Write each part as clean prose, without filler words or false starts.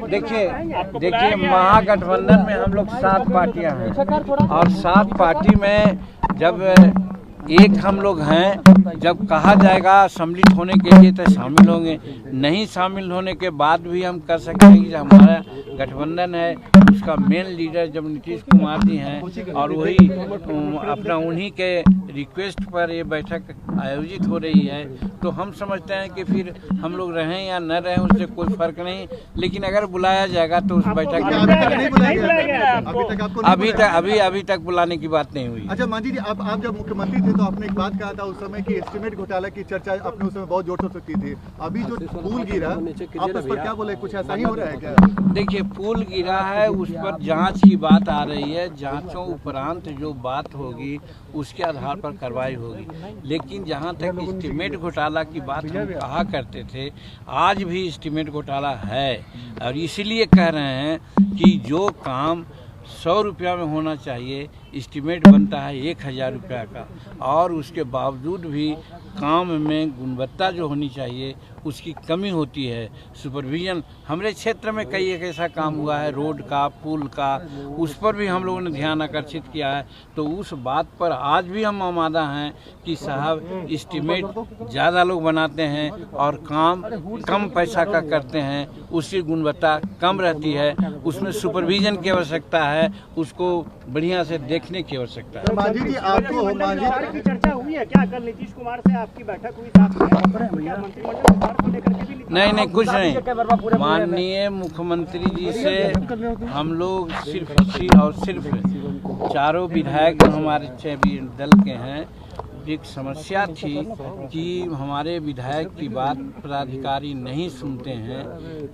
देखिए महागठबंधन में हम लोग 7 पार्टियां हैं और 7 पार्टी में जब एक हम लोग हैं, जब कहा जाएगा सम्मिलित होने के लिए तो शामिल होंगे, नहीं शामिल होने के बाद भी हम कर सकते हैं कि हमारा गठबंधन है उसका मेन लीडर जब नीतीश कुमार जी हैं और वही अपना उन्हीं के रिक्वेस्ट पर ये बैठक आयोजित हो रही है, तो हम समझते हैं कि फिर हम लोग रहें या न रहें उससे कोई फर्क नहीं, लेकिन अगर बुलाया जाएगा तो उस बैठक अभी तक बुलाने की बात नहीं हुई। अच्छा मांझी जी, आप जब मुख्यमंत्री थे तो आपने एक बात कहा था उस समय कि एस्टीमेट घोटाला की चर्चा आपने उस समय बहुत जोर से सकती थी, अभी जो पुल गिरा आप उस पर क्या बोले, कुछ ऐसा ही हो रहा है क्या? देखिए पुल गिरा है उस पर जांच की बात आ रही है, जांचों उपरांत जो बात होगी उसके आधार पर कार्रवाई होगी, लेकिन जहां तक एस्टीमेट घोटाला की बात हम कहा करते थे, आज भी एस्टीमेट घोटाला है और इसीलिए कह रहे हैं कि जो काम 100 रुपया में होना चाहिए एस्टीमेट बनता है 1000 रुपया का, और उसके बावजूद भी काम में गुणवत्ता जो होनी चाहिए उसकी कमी होती है। सुपरविजन हमारे क्षेत्र में कई एक ऐसा काम हुआ है रोड का, पुल का, उस पर भी हम लोगों ने ध्यान आकर्षित किया है, तो उस बात पर आज भी हम आमादा हैं कि साहब एस्टीमेट ज़्यादा लोग बनाते हैं और काम कम पैसा का करते हैं, उसकी गुणवत्ता कम रहती है, उसमें सुपरविजन की आवश्यकता है, उसको बढ़िया से देखने की आवश्यकता है। मांझी जी, आपको की चर्चा हुई है क्या? कल नीतीश कुमार से आपकी बैठक हुई मंत्रिमंडल को लेकर के भी? नहीं कुछ नहीं, माननीय मुख्यमंत्री जी से हम लोग सिर्फ चारों विधायक जो हमारे 6 दल के हैं, एक समस्या थी कि हमारे विधायक की बात पदाधिकारी नहीं सुनते हैं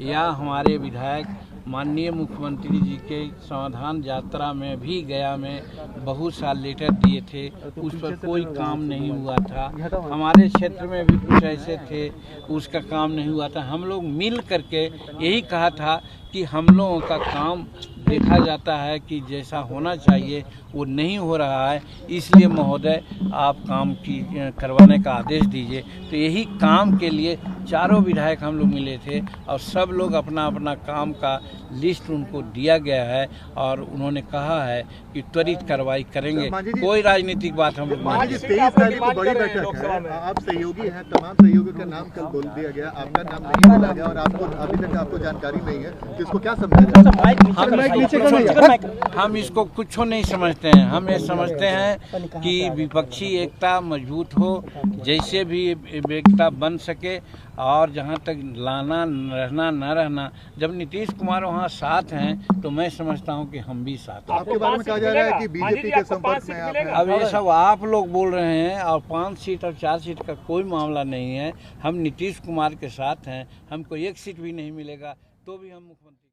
या हमारे विधायक माननीय मुख्यमंत्री जी के समाधान यात्रा में भी गया में बहुत साल लेटर दिए थे, उस पर कोई काम नहीं हुआ था। हमारे क्षेत्र में भी कुछ ऐसे थे उसका काम नहीं हुआ था। हम लोग मिल करके यही कहा था कि हम लोगों का काम देखा जाता है कि जैसा होना चाहिए वो नहीं हो रहा है, इसलिए महोदय आप काम की करवाने का आदेश दीजिए। तो यही काम के लिए चारों विधायक हम लोग मिले थे और सब लोग अपना अपना काम का लिस्ट उनको दिया गया है और उन्होंने कहा है कि त्वरित कार्रवाई करेंगे। कोई राजनीतिक बात हम लोग नहीं। 23 तारीख को बड़ी बैठक है, आप सहयोगी हैं, तमाम सहयोगियों का नाम कल बोल दिया गया, आपका नाम नहीं बोला गया और आपको अभी तक आपको जानकारी नहीं है, इसको क्या समझा जाए? हम इसको कुछ नहीं समझते हैं, हम ये समझते हैं कि विपक्षी एकता मजबूत हो, जैसे भी एकता बन सके, और जहाँ तक लाना रहना न रहना, जब नीतीश कुमार वहाँ साथ हैं तो मैं समझता हूँ कि हम भी साथ हैं। आपके बारे में कहा जा रहा है कि बीजेपी के संपर्क में आप हैं। अब ये सब आप लोग बोल रहे हैं और 5 सीट और 4 सीट का कोई मामला नहीं है, हम नीतीश कुमार के साथ हैं, हमको 1 सीट भी नहीं मिलेगा तो भी हम मुख्यमंत्री